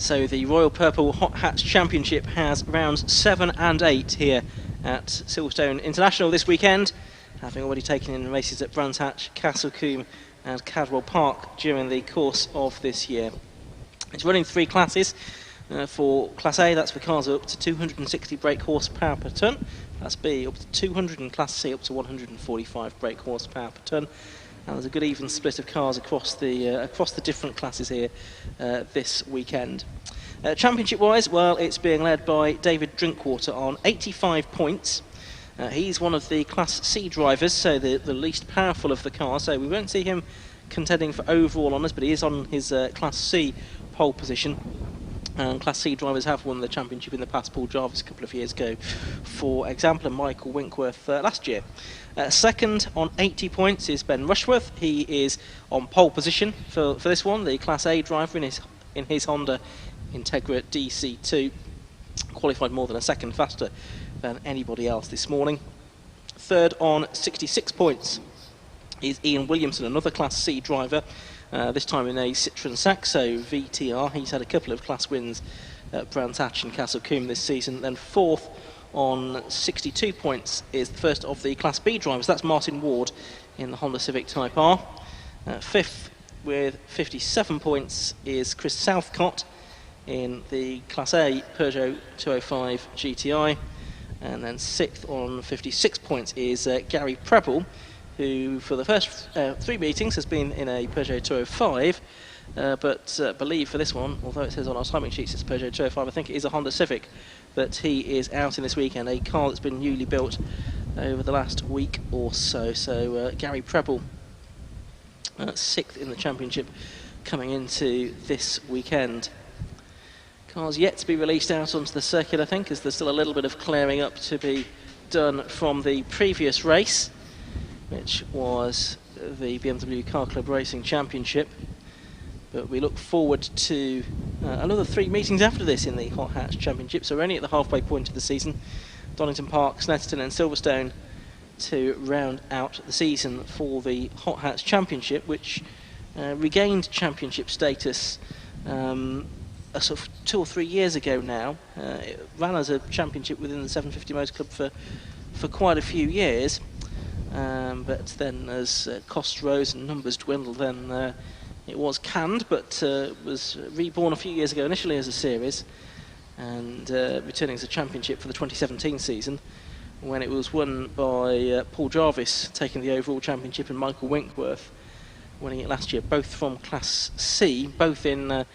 So the Royal Purple Hot Hats Championship has rounds 7 and 8 here at Silverstone International this weekend, having already taken in races at Brands Hatch, Castlecombe and Cadwell Park during the course of this year. It's running 3 classes. For Class A, that's for cars up to 260 brake horsepower per tonne. Class B up to 200, and Class C up to 145 brake horsepower per tonne. And there's a good even split of cars across the different classes here this weekend. Championship-wise, well, it's being led by David Drinkwater on 85 points. He's one of the Class C drivers, so the least powerful of the cars. So we won't see him contending for overall honours, but he is on his Class C pole position. And Class C drivers have won the championship in the past. Paul Jarvis a couple of years ago, for example, and Michael Winkworth last year. Second on 80 points is Ben Rushworth. He is on pole position for this one, the Class A driver in his Honda Integra DC2. Qualified more than a second faster than anybody else this morning. Third on 66 points is Ian Williamson, another Class C driver. This time in a Citroën Saxo VTR. He's had a couple of class wins at Brands Hatch and Castlecombe this season. Then fourth on 62 points is the first of the Class B drivers. That's Martin Ward in the Honda Civic Type R. Fifth with 57 points is Chris Southcott in the Class A Peugeot 205 GTI. And then sixth on 56 points is Gary Preble, who for the first 3 meetings has been in a Peugeot 205, but believe for this one, although it says on our timing sheets it's Peugeot 205, I think it is a Honda Civic, but he is out in this weekend, a car that's been newly built over the last week or so. So Gary Preble, 6th in the championship, coming into this weekend. Cars yet to be released out onto the circuit, I think, as there's still a little bit of clearing up to be done from the previous race, which was the BMW Car Club Racing Championship. But we look forward to another 3 meetings after this in the Hot Hats Championship, so we're only at the halfway point of the season. Donington Park, Snetterton and Silverstone to round out the season for the Hot Hats Championship, which regained championship status a sort of 2 or 3 years ago now. It ran as a championship within the 750 Motor Club for quite a few years. But then as costs rose and numbers dwindled, then it was canned, but was reborn a few years ago, initially as a series, and returning as a championship for the 2017 season, when it was won by Paul Jarvis taking the overall championship and Michael Winkworth winning it last year, both from Class C, both in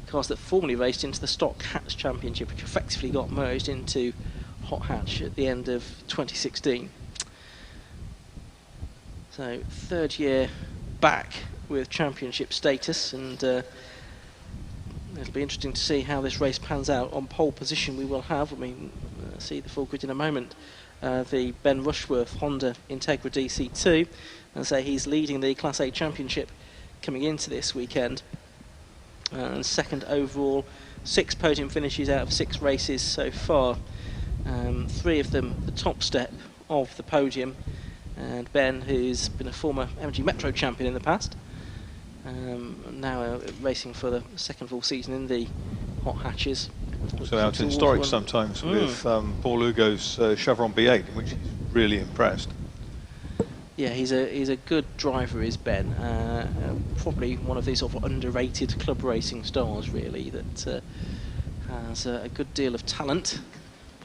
cars that formerly raced into the Stock Hats Championship, which effectively got merged into Hot Hatch at the end of 2016. So 3rd year back with championship status, and it'll be interesting to see how this race pans out. On pole position we will have, see the full grid in a moment, the Ben Rushworth Honda Integra DC2, and so he's leading the Class A Championship coming into this weekend. And second overall, 6 podium finishes out of 6 races so far, 3 of them the top step of the podium. And Ben, who's been a former MG Metro champion in the past, now racing for the 2nd full season in the Hot Hatches. Also out in Historic sometimes with Paul Hugo's Chevron B8, in which he's really impressed. Yeah, he's a good driver, is Ben. Probably one of these sort of underrated club racing stars, really, that has a good deal of talent.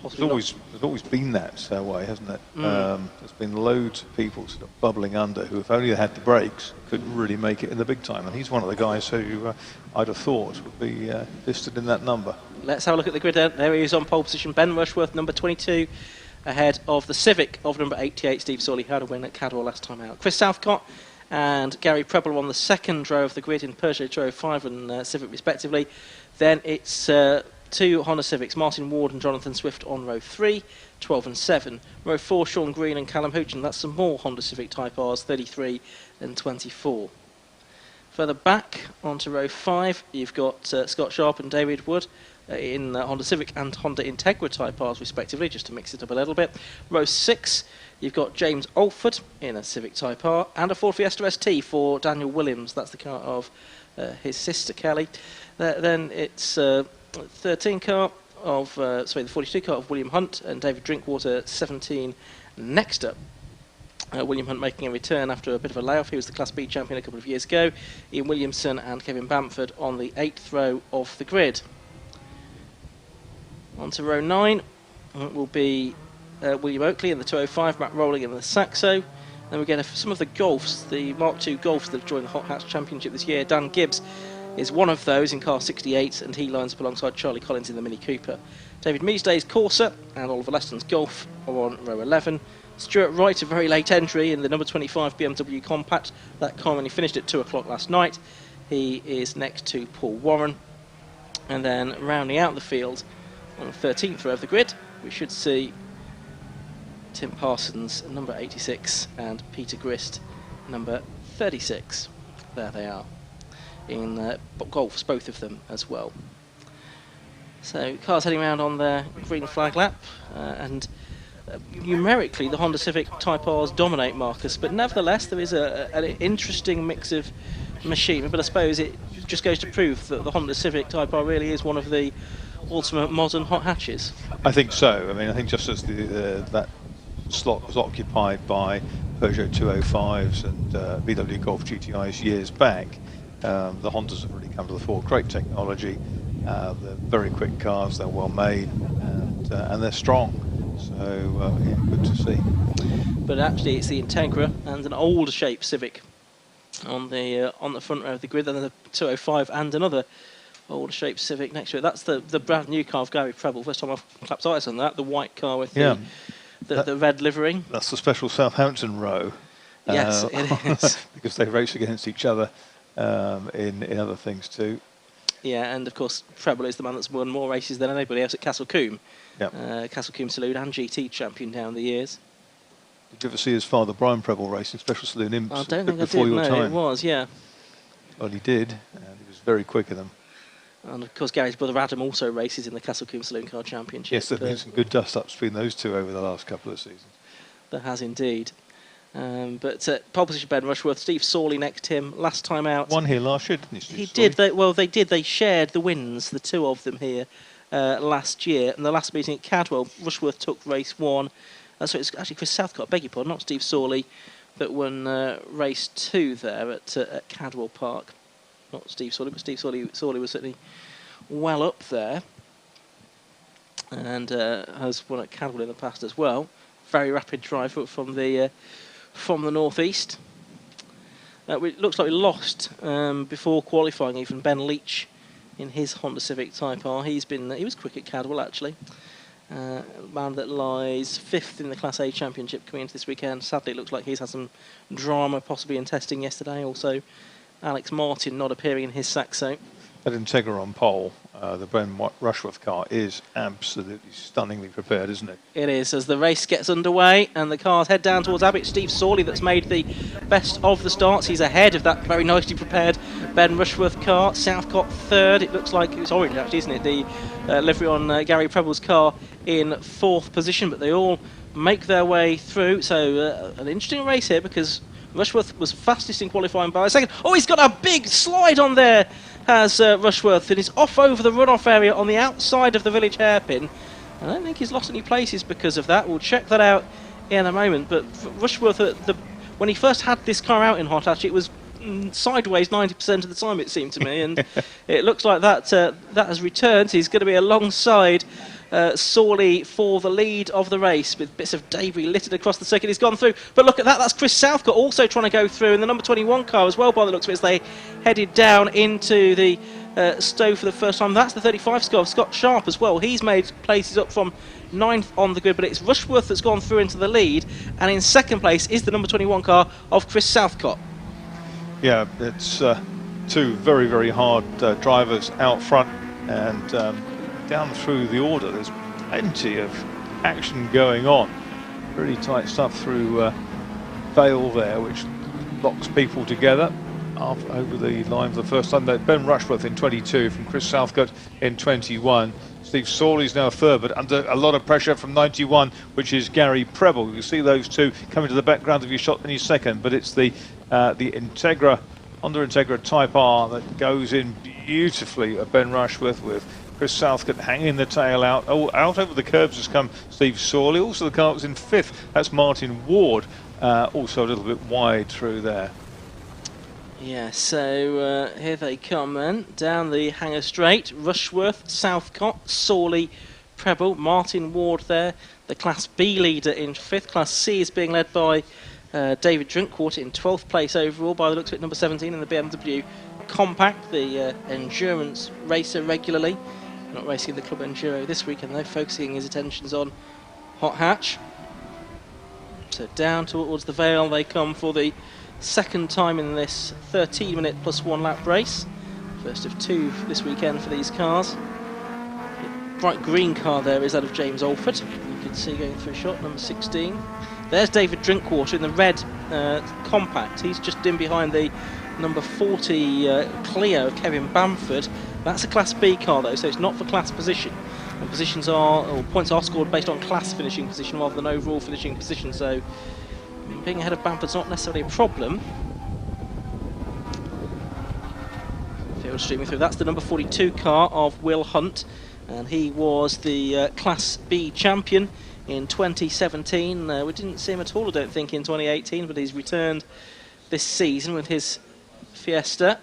There's always been that way, hasn't it? There's been loads of people sort of bubbling under who, if only they had the brakes, could really make it in the big time. And he's one of the guys who I'd have thought would be listed in that number. Let's have a look at the grid. There he is on pole position. Ben Rushworth, number 22, ahead of the Civic of number 88, Steve Sawley, who had a win at Cadwell last time out. Chris Southcott and Gary Preble on the 2nd row of the grid in Peugeot 205 and Civic respectively. Then it's 2 Honda Civics, Martin Ward and Jonathan Swift on row 3, 12 and 7. Row 4, Sean Green and Callum Houchen. That's some more Honda Civic Type Rs, 33 and 24. Further back onto row 5, you've got Scott Sharp and David Wood in Honda Civic and Honda Integra Type Rs respectively, just to mix it up a little bit. Row 6, you've got James Alford in a Civic Type R, and a Ford Fiesta ST for Daniel Williams. That's the car of his sister Kelly. Then it's 13 car of the 42 car of William Hunt and David Drinkwater. 17 next up. William Hunt making a return after a bit of a layoff. He was the Class B champion a couple of years ago. Ian Williamson and Kevin Bamford on the 8th row of the grid. On to row 9 will be William Oakley in the 205, Matt Rowling in the Saxo. Then we get some of the Golfs, the Mark II Golfs that have joined the Hot Hats Championship this year. Dan Gibbs is one of those in car 68, and he lines up alongside Charlie Collins in the Mini Cooper. David Measday's Corsa and Oliver Leston's Golf are on row 11. Stuart Wright, a very late entry in the number 25 BMW Compact. That car only finished at 2 o'clock last night. He is next to Paul Warren. And then rounding out the field on the 13th row of the grid, we should see Tim Parsons, number 86, and Peter Grist, number 36. There they are, in Golfs, both of them as well. So cars heading around on their green flag lap, and numerically the Honda Civic Type Rs dominate, Marcus, but nevertheless there is an interesting mix of machinery. But I suppose it just goes to prove that the Honda Civic Type R really is one of the ultimate modern hot hatches. I think so. I mean, I think just as that slot was occupied by Peugeot 205s and VW Golf GTIs years back, the Hondas have really come to the fore. Great technology, they're very quick cars, they're well made, and they're strong. So yeah, good to see. But actually, it's the Integra and an older shape Civic on the front row of the grid, and then the 205 and another older shape Civic next to it. That's the brand new car of Gary Preble. First time I've clapped eyes on that. The white car with the red livery. That's the special Southampton row. Yes, it is. Because they race against each other in other things too. Yeah, and of course Preble is the man that's won more races than anybody else at Castle Combe. Yep. Castle Combe Saloon and GT champion down the years. Did you ever see his father Brian Preble racing Special Saloon Imps? I don't think before I did, your time? It was, yeah. Well, he did, and he was very quick at them. And of course Gary's brother Adam also races in the Castle Combe Saloon Car Championship. Yes, there have been some good dust-ups between those two over the last couple of seasons. There has indeed. But pole position Ben Rushworth, Steve Sawley next to him. Last time out, won here last year, didn't he? He did. They shared the wins, the two of them here last year. And the last meeting at Cadwell, Rushworth took race 1. So it's actually Chris Southcott, beg your pardon, not Steve Sawley, that won race 2 there at Cadwell Park. Not Steve Sawley, but Steve Sawley was certainly well up there, and has won at Cadwell in the past as well. Very rapid driver from the northeast. It looks like we lost before qualifying even Ben Leach in his Honda Civic Type R. He was quick at Cadwell actually. A man that lies 5th in the Class A Championship coming into this weekend. Sadly, it looks like he's had some drama possibly in testing yesterday. Also, Alex Martin not appearing in his Saxo. That Integra on pole, the Ben Rushworth car, is absolutely stunningly prepared, isn't it? It is, as the race gets underway and the cars head down towards Abbott. Steve Sawley that's made the best of the starts. He's ahead of that very nicely prepared Ben Rushworth car. Southcott 3rd. It looks like it's orange actually, isn't it? The livery on Gary Preble's car in 4th position, but they all make their way through. So an interesting race here because Rushworth was fastest in qualifying by a second. Oh, he's got a big slide on there, has Rushworth, and he's off over the runoff area on the outside of the village hairpin. I don't think he's lost any places because of that. We'll check that out in a moment. But Rushworth, when he first had this car out in Hot Hatch, it was sideways 90% of the time, it seemed to me, and it looks like that has returned. He's going to be alongside Sawley for the lead of the race with bits of debris littered across the circuit. He's gone through, but look at that, that's Chris Southcott also trying to go through, and the number 21 car as well by the looks of it as they headed down into the Stowe for the first time. That's the 35 scar of Scott Sharp as well. He's made places up from 9th on the grid, but it's Rushworth that's gone through into the lead, and in second place is the number 21 car of Chris Southcott. Yeah, it's two very, very hard drivers out front, and down through the order there's plenty of action going on. Really tight stuff through Vale there, which locks people together. up over the line for the first time. Ben Rushworth in 22, from Chris Southcott in 21. Steve Sawley's now third, but under a lot of pressure from 91, which is Gary Preble. You see those two coming to the background of your shot any second, but it's the Integra, Honda Integra Type R that goes in beautifully at Ben Rushworth, with Chris Southcott hanging the tail out. Oh, out over the curbs has come Steve Sawley. Also the car that was in fifth, that's Martin Ward, also a little bit wide through there. Yeah, so here they come then, down the Hangar Straight. Rushworth, Southcott, Sawley, Preble, Martin Ward there. The Class B leader in fifth. Class C is being led by David Drinkwater in 12th place overall, by the looks of it, number 17 in the BMW Compact, the endurance racer regularly. Not racing the Club Enduro this weekend though, focusing his attentions on Hot Hatch. So down towards the Vale they come for the second time in this 13-minute plus 1 lap race. First of two this weekend for these cars. The bright green car there is that of James Alford. You can see going through a shot, number 16. There's David Drinkwater in the red Compact. He's just in behind the number 40 Clio of Kevin Bamford. That's a Class B car though, so it's not for class position. And positions are, or points are scored based on class finishing position rather than overall finishing position. So being ahead of Bamford's not necessarily a problem. Field streaming through. That's the number 42 car of Will Hunt, and he was the Class B champion in 2017. We didn't see him at all, I don't think, in 2018, but he's returned this season with his Fiesta.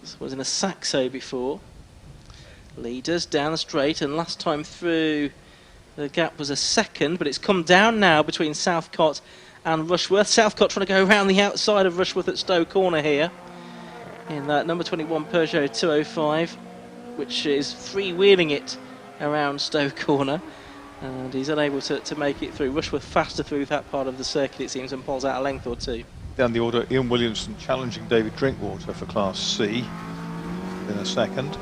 This was in a Saxo before. Leaders down the straight, and last time through the gap was a second, but it's come down now between Southcott and Rushworth. Southcott trying to go around the outside of Rushworth at Stowe Corner here in that number 21 Peugeot 205, which is freewheeling it around Stowe Corner, and he's unable to make it through. Rushworth faster through that part of the circuit, it seems, and pulls out a length or two. Down the order, Ian Williamson challenging David Drinkwater for Class C in a second.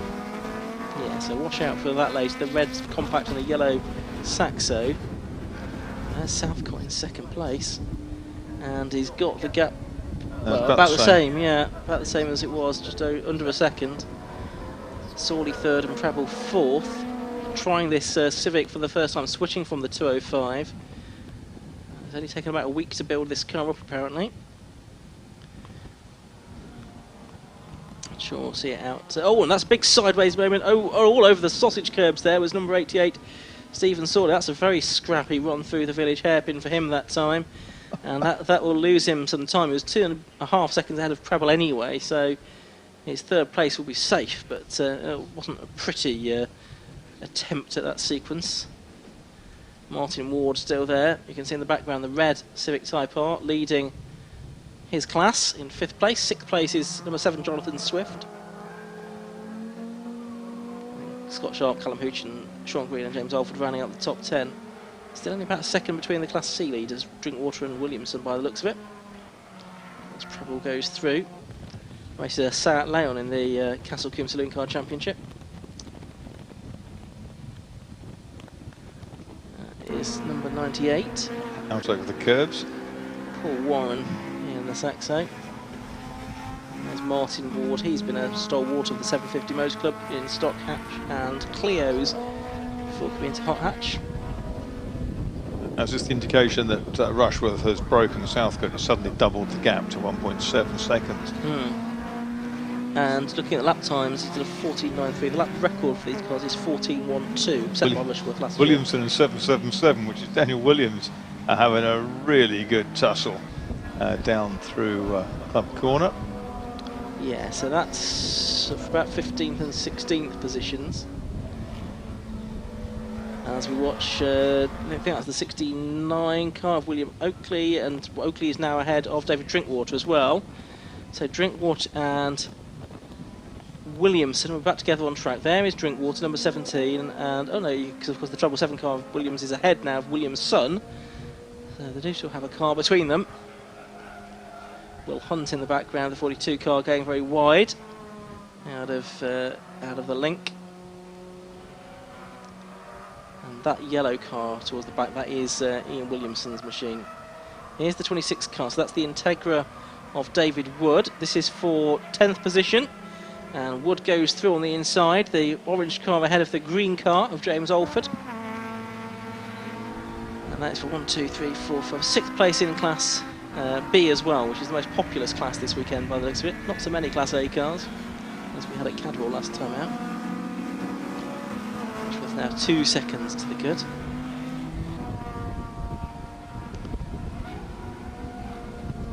Yeah, so watch out for that later. The red Compact and the yellow Saxo. There's Southcott in second place, and he's got the gap about the same. Yeah, about the same as it was, just under a second. Sawley third and Preble fourth. Trying this Civic for the first time, switching from the 205. It's only taken about a week to build this car up, apparently. Sure, we'll see it out. Oh, and that's a big sideways moment. Oh, all over the sausage curbs there was number 88, Stephen Sawley. That's a very scrappy run through the village hairpin for him that time. And that will lose him some time. He was 2.5 seconds ahead of Preble anyway, so his third place will be safe, but it wasn't a pretty attempt at that sequence. Martin Ward still there. You can see in the background the red Civic Type R leading his class in 5th place. 6th place is number 7 Jonathan Swift. Scott Sharp, Callum Hooch and Sean Green and James Alford rounding out the top 10. Still only about a second between the Class C leaders, Drinkwater and Williamson by the looks of it. As Preble goes through. Races Sayat Leon in the Castle Coombe Saloon Car Championship. Is number 98. Out over the curbs. Paul Warren in the Saxo. There's Martin Ward. He's been a stalwart of the 750 Motors Club in Stock Hatch and Clio's before coming into Hot Hatch. That's just the indication that Rushworth has broken Southcott and suddenly doubled the gap to 1.7 seconds. And looking at the lap times, he did a 14.93. The lap record for these cars is 14.12, set by Rushworth last Williamson in 7.77, which is Daniel Williams, are having a really good tussle down through Club Corner. Yeah, so that's about 15th and 16th positions. As we watch, I think that's the 69 car of William Oakley, and Oakley is now ahead of David Drinkwater as well. So Drinkwater and Williamson, we're back together on track. There is Drinkwater, number 17, and oh no, because of course the Trouble 7 car of Williams is ahead now of Williams' son. So they do still have a car between them. Will Hunt in the background, the 42 car going very wide out of the link. And that yellow car towards the back, that is Ian Williamson's machine. Here's the 26 car, so that's the Integra of David Wood. This is for 10th position, and Wood goes through on the inside. The orange car ahead of the green car of James Alford. And that's for 1, 2, 3, 4, 5, 6th place in Class B as well, which is the most populous class this weekend by the looks of it. Not so many Class A cars, as we had at Cadwell last time out. Which was now 2 seconds to the good.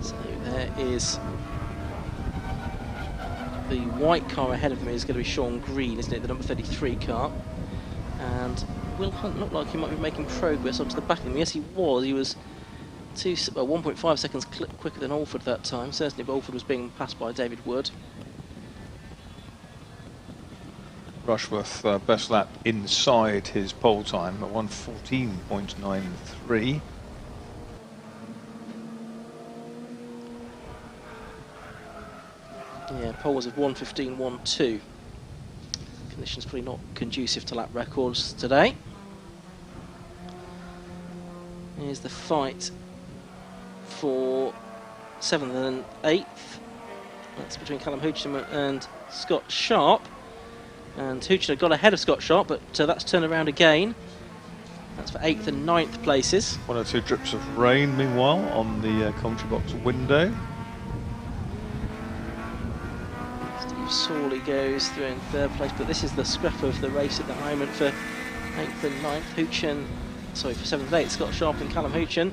So there is the white car ahead of me is going to be Sean Green, isn't it? The number 33 car. And Will Hunt looked like he might be making progress onto the back of him. Yes, he was. He was 1.5 seconds quicker than Alford that time. Certainly, but Alford was being passed by David Wood. Rushworth, best lap inside his pole time at 1:14.93. Yeah, pole was at 1:15.12. Conditions probably not conducive to lap records today. Here's the fight for 7th and 8th. That's between Callum Houchin and Scott Sharp. And Houchin had got ahead of Scott Sharp, but that's turned around again. That's for 8th and 9th places. 1 or 2 drips of rain, meanwhile, on the commentary box window. Steve Sawley goes through in 3rd place, but this is the scrap of the race at the moment for 8th and 9th. Houchin, sorry, for 7th and 8th, Scott Sharp and Callum Houchin.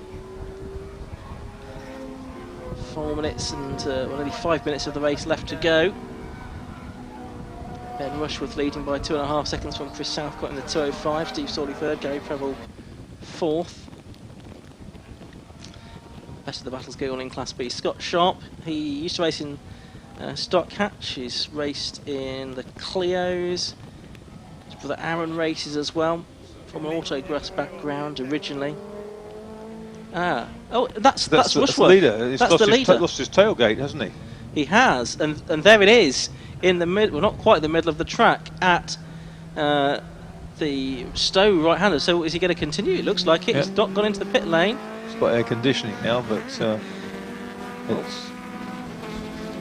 4 minutes and nearly 5 minutes of the race left to go. Ben Rushworth leading by 2.5 seconds from Chris Southcott in the 2:05. Steve Sawley 3rd, Gary Preble 4th. Best of the battles going on in Class B. Scott Sharp, he used to race in Stock Hatch. He's raced in the Clios. His brother Aaron races as well, from an autograss background originally. Oh, that's Rushworth. That's the leader. He's that's the leader. Lost his tailgate, hasn't he? He has, and there it is in the mid. Well, not quite the middle of the track at the Stowe right-hander. So is he going to continue? It looks like it. Yep. He's not gone into the pit lane. It's got air conditioning now, but it's.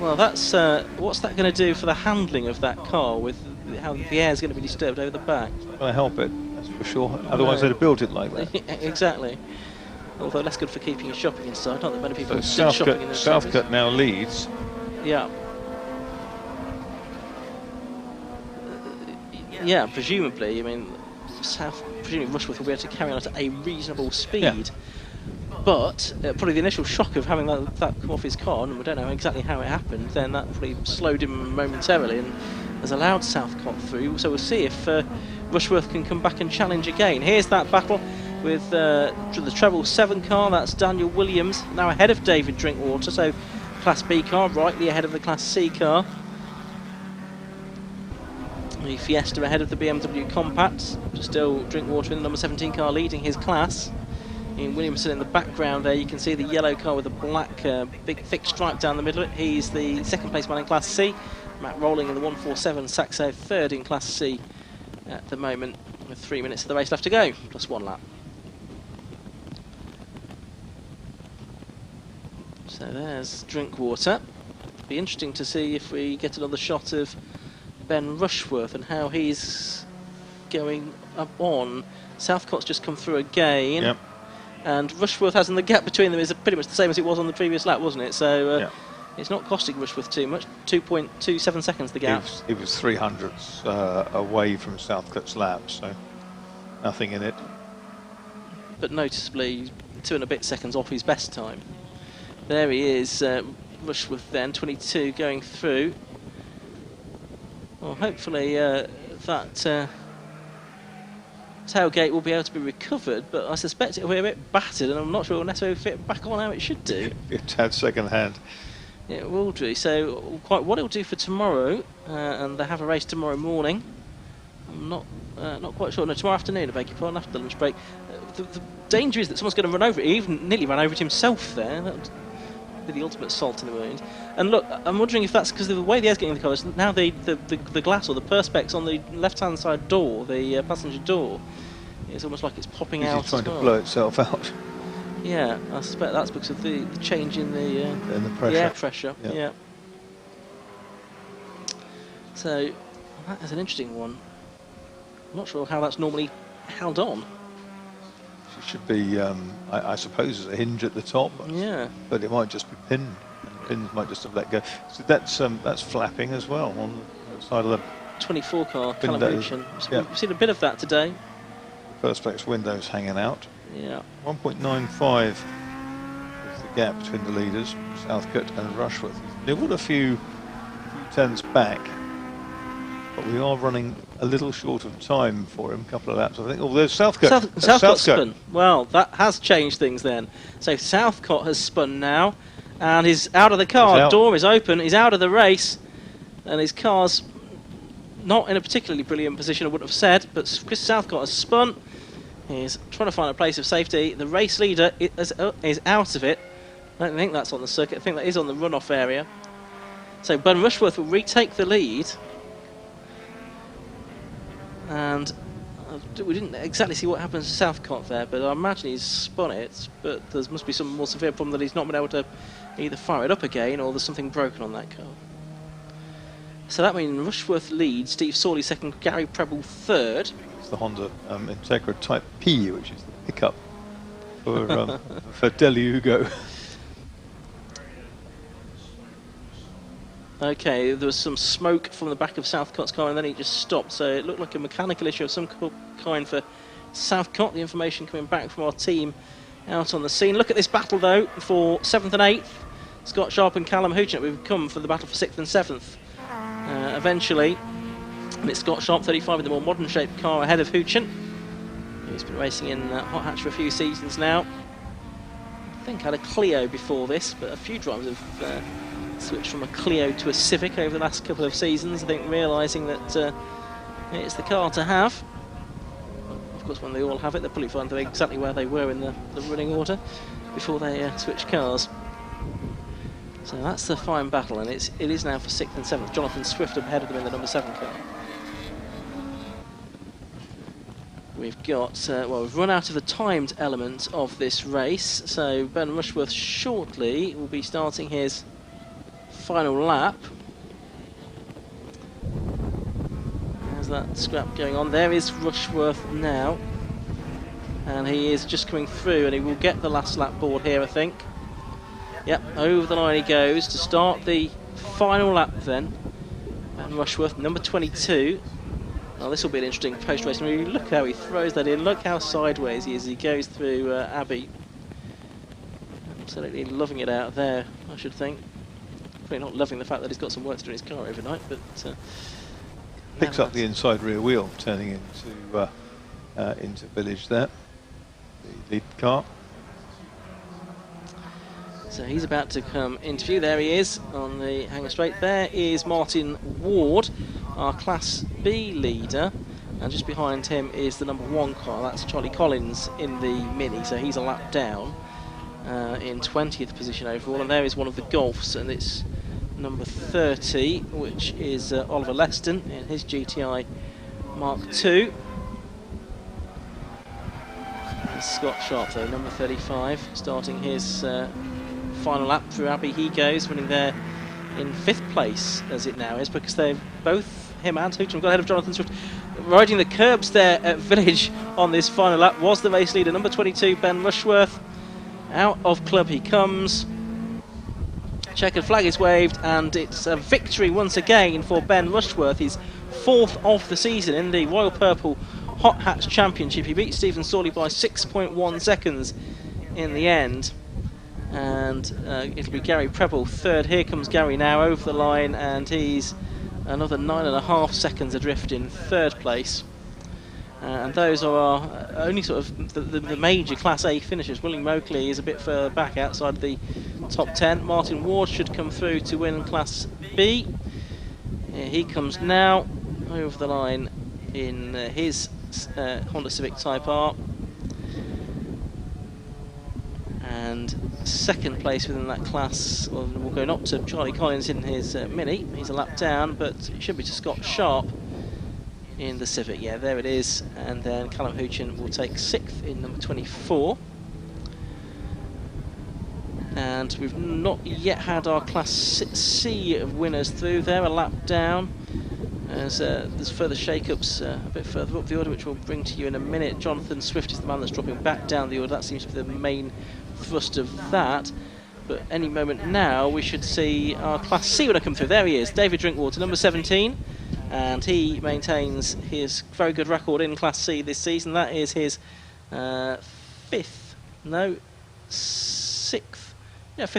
Well, that's what's that going to do for the handling of that car with how the air is going to be disturbed over the back? It's not going to help it, that's for sure. Otherwise, they'd have built it like that. Exactly. Although less good for keeping your shopping inside. Not that many people do So shopping in the Southcott now leads. Yeah. Yeah, presumably. I mean, presumably Rushworth will be able to carry on at a reasonable speed. Yeah. But probably the initial shock of having that come off his car, and we don't know exactly how it happened, then that probably slowed him momentarily and has allowed Southcott through. So we'll see if Rushworth can come back and challenge again. Here's that battle with the treble 7 car. That's Daniel Williams, now ahead of David Drinkwater. So Class B car rightly ahead of the Class C car. The Fiesta ahead of the BMW Compact. Still Drinkwater in the number 17 car leading his class. In Williamson in the background there, you can see the yellow car with a black big thick stripe down the middle of it. He's the 2nd place man in Class C. Matt Rolling in the 147, Saxo 3rd in Class C at the moment, with 3 minutes of the race left to go, plus 1 lap. So there's Drinkwater. Be interesting to see if we get another shot of Ben Rushworth and how he's going up on. Southcott's just come through again. Yep. And Rushworth has, in the gap between them is pretty much the same as it was on the previous lap, wasn't it? So it's not costing Rushworth too much. 2.27 seconds the gap. He was 300ths away from Southcott's lap, so nothing in it. But noticeably 2 and a bit seconds off his best time. There he is, Rushworth then, 22 going through. Well, hopefully that tailgate will be able to be recovered, but I suspect it will be a bit battered, and I'm not sure it will necessarily fit back on how it should do. It's had second hand. Yeah, it will do. So, what it will do for tomorrow, and they have a race tomorrow morning. I'm not quite sure. No, tomorrow afternoon, I beg your pardon, after the lunch break. The danger is that someone's going to run over it. He even nearly ran over it himself there. That would be the ultimate salt in the wound. And look, I'm wondering if that's because of the way the air's getting in the car. Now the glass or the perspex on the left-hand side door, the passenger door, it's almost like it's popping out. It's trying to blow itself out. Yeah, I suspect that's because of the change in the pressure. air pressure. Yep. Yeah. So that is an interesting one. I'm not sure how that's normally held on. It should be, I suppose, there's a hinge at the top. Yeah. But it might just be pinned. And pins might just have let go. So that's flapping as well on the side of the 24 car, Callum windows. Houchen. So Yeah. we've seen a bit of that today. Perspex windows hanging out. Yeah. 1.95 is the gap between the leaders, Southcote and Rushworth. They've got a few tenths back, but we are running a little short of time for him. A couple of laps, I think. Oh, there's Southcote. Southcote spun. Well, that has changed things then. So Southcote has spun now, and he's out of the car. Door is open. He's out of the race, and his car's not in a particularly brilliant position, I wouldn't have said, but Chris Southcote has spun. He's trying to find a place of safety. The race leader is out of it. I don't think that's on the circuit. I think that is on the runoff area. So Ben Rushworth will retake the lead. And we didn't exactly see what happens to Southcote there, but I imagine he's spun it. But there must be some more severe problem that he's not been able to either fire it up again, or there's something broken on that car. So that means Rushworth leads, Steve Sawley second, Gary Preble third. It's the Honda Integra Type P, which is the pickup for for Delugo. Okay, there was some smoke from the back of Southcote's car, and then he just stopped. So it looked like a mechanical issue of some kind for Southcote. The information coming back from our team out on the scene. Look at this battle, though, for 7th and 8th. Scott Sharp and Callum Houchen. We've come for the battle for 6th and 7th. Eventually, and it's Scott Sharp, 35, in the more modern-shaped car ahead of Houchen. He's been racing in Hot Hatch for a few seasons now. I think had a Clio before this, but a few drivers have switched from a Clio to a Civic over the last couple of seasons, I think, realising that it's the car to have. Of course, when they all have it, they'll probably find them exactly where they were in the running order before they switched cars. So that's the fine battle, and it is now for 6th and 7th. Jonathan Swift up ahead of them in the number 7 car. We've got, well, we've run out of the timed element of this race, so Ben Rushworth shortly will be starting his final lap. There's that scrap going on. There is Rushworth now, and he is just coming through, and he will get the last lap board here, I think. Yep, over the line he goes to start the final lap then. Ben Rushworth, number 22. Now this will be an interesting post-race. I mean, look how he throws that in. Look how sideways he is. He goes through Abbey. Absolutely loving it out there, I should think. Probably not loving the fact that he's got some work to do in his car overnight, but picks up the inside rear wheel, turning into Village there. The lead car. So he's about to come into view. There he is on the hanger straight. There is Martin Ward, our Class B leader, and just behind him is the number 1 car. That's Charlie Collins in the Mini, so he's a lap down in 20th position overall. And there is one of the Golfs, and it's number 30, which is Oliver Leston in his GTI Mark II. And Scott Sharp, though, number 35, starting his final lap through Abbey. He goes, running there in 5th place as it now is, because they've both, him and Houchen, got ahead of Jonathan Swift. Riding the curbs there at Village on this final lap was the race leader, number 22, Ben Rushworth. Out of club he comes. Checkered flag is waved, and it's a victory once again for Ben Rushworth, his 4th of the season in the Royal Purple Hot Hatch Championship. He beat Stephen Sawley by 6.1 seconds in the end. And it'll be Gary Preble third. Here comes Gary now over the line, and he's another 9.5 seconds adrift in 3rd place. And those are our only sort of the major Class A finishers. William Oakley is a bit further back outside the top 10. Martin Ward should come through to win Class B. Here he comes now over the line in his Honda Civic Type R. And 2nd place within that class will go not to Charlie Collins in his Mini. He's a lap down, but it should be to Scott Sharp in the Civic. Yeah, there it is. And then Callum Houchen will take 6th in number 24. And we've not yet had our Class C winners through. They're a lap down. As there's further shake-ups a bit further up the order, which we'll bring to you in a minute. Jonathan Swift is the man that's dropping back down the order. That seems to be the main thrust of that. But any moment now, we should see our Class C winner come through. There he is, David Drinkwater, number 17. And he maintains his very good record in Class C this season. That is his fifth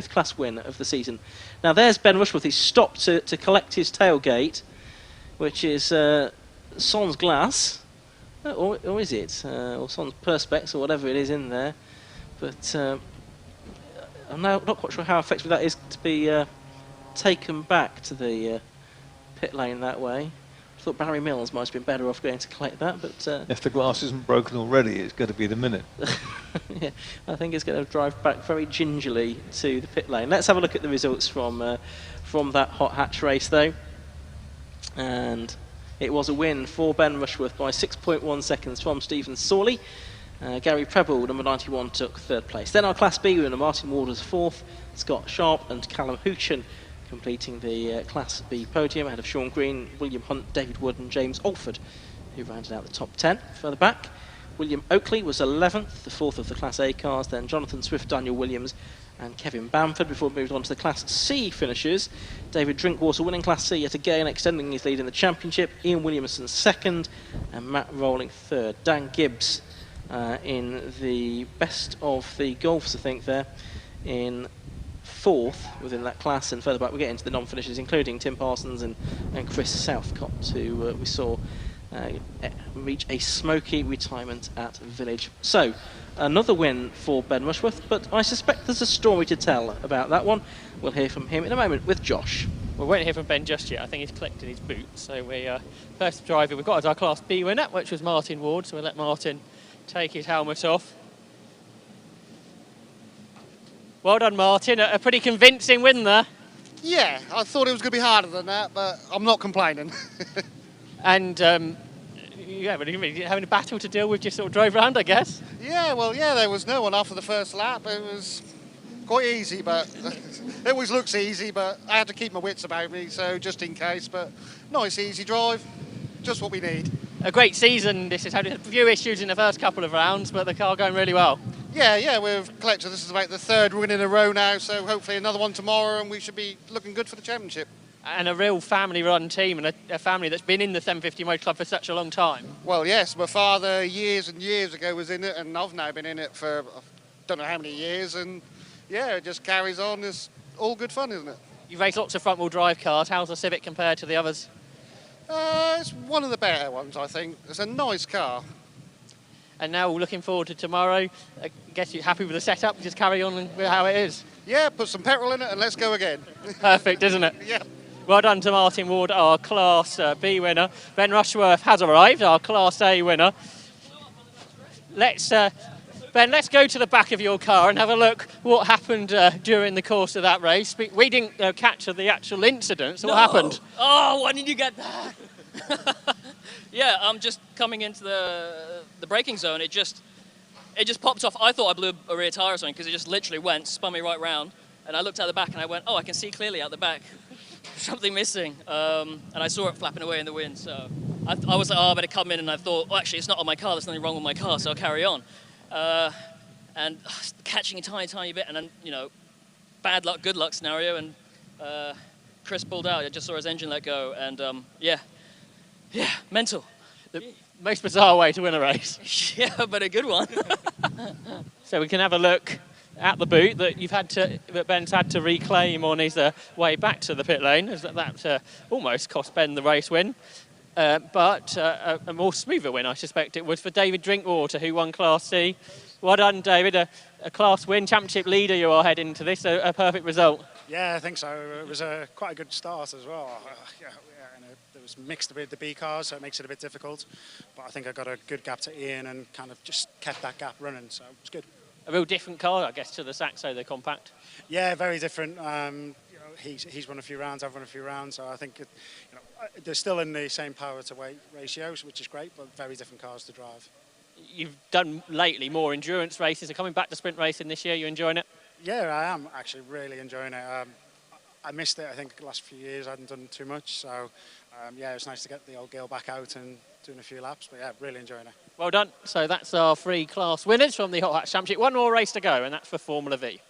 class win of the season. Now there's Ben Rushworth. He's stopped to collect his tailgate, which is Son's glass, or is it? Or Son's perspex, or whatever it is in there. But I'm now not quite sure how effective that is to be taken back to the pit lane that way. I thought Barry Mills might have been better off going to collect that, but if the glass isn't broken already, it's going to be the minute. yeah, I think it's going to drive back very gingerly to the pit lane. Let's have a look at the results from that hot hatch race, though. And it was a win for Ben Rushworth by 6.1 seconds from Stephen Sawley. Gary Preble, number 91, took third place. Then our Class B winner, Martin Ward, was fourth. Scott Sharp and Callum Hoochin completing the Class B podium ahead of Sean Green, William Hunt, David Wood and James Alford, who rounded out the top 10. Further back, William Oakley was 11th, the fourth of the Class A cars. Then Jonathan Swift, Daniel Williams and Kevin Bamford before we moved on to the Class C finishers. David Drinkwater winning Class C yet again, extending his lead in the championship. Ian Williamson second and Matt Rowling third. Dan Gibbs in the best of the Golfs, I think, there in fourth within that class. And further back we get into the non-finishers, including Tim Parsons and Chris Southcott, who we saw reach a smoky retirement at Village. So another win for Ben Rushworth, but I suspect there's a story to tell about that one. We'll hear from him in a moment with Josh. We won't hear from Ben just yet. I think he's collected his boots. So we first driver we've got is our Class B winner, which was Martin Ward. So we'll let Martin take his helmet off. Well done, Martin. A pretty convincing win there. Yeah, I thought it was going to be harder than that, but I'm not complaining. And yeah, but you're having a battle to deal with, just sort of drove around, I guess. Yeah, well, yeah, there was no one after the first lap. It was quite easy, but it always looks easy, but I had to keep my wits about me, so just in case. But nice, easy drive, just what we need. A great season. This has had a few issues in the first couple of rounds, but the car going really well. Yeah, we've collected. This is about the third win in a row now, so hopefully another one tomorrow, and we should be looking good for the championship. And a real family-run team, and a family that's been in the 750 Motor Club for such a long time. Well, yes, my father years and years ago was in it, and I've now been in it for I don't know how many years, and yeah, it just carries on. It's all good fun, isn't it? You've raced lots of front-wheel drive cars. How's the Civic compared to the others? It's one of the better ones, I think. It's a nice car. And now we're looking forward to tomorrow. I guess you're happy with the setup, just carry on with how it is. Yeah, put some petrol in it and let's go again. Perfect, isn't it? Yeah. Well done to Martin Ward, our Class B winner. Ben Rushworth has arrived, our Class A winner. Ben, let's go to the back of your car and have a look what happened during the course of that race. We didn't catch the actual incident, so what happened? Oh, why didn't you get that? Yeah, I'm just coming into the braking zone. It just popped off. I thought I blew a rear tyre or something because it just literally went, spun me right round. And I looked at the back and I went, oh, I can see clearly out the back. Something missing. And I saw it flapping away in the wind. So I was like, oh, I better come in. And I thought, oh, actually, it's not on my car. There's nothing wrong with my car, so I'll carry on. And catching a tiny bit, and then, you know, bad luck, good luck scenario. And Chris pulled out. I just saw his engine let go. And yeah, mental. The most bizarre way to win a race. Yeah, but a good one. So we can have a look at the boot that Ben's had to reclaim on his way back to the pit lane. That almost cost Ben the race win. But a more smoother win, I suspect it was for David Drinkwater, who won Class C. Well done, David. A class win, championship leader you are heading into this, a perfect result. Yeah, I think so. It was quite a good start as well. And it was mixed with the B cars, so it makes it a bit difficult. But I think I got a good gap to Ian and kind of just kept that gap running, so it was good. A real different car, I guess, to the Saxo, the compact. Yeah, very different. He's run a few rounds, I've run a few rounds, so I think they're still in the same power to weight ratios, which is great, but very different cars to drive. You've done lately more endurance races. Are coming back to sprint racing this year. You enjoying it? Yeah, I am actually really enjoying it. I missed it, I think, the last few years. I hadn't done too much, so yeah, it's nice to get the old girl back out and doing a few laps, but yeah, really enjoying it. Well done. So that's our 3 class winners from the Hot Hats Championship. One more race to go, and that's for Formula V.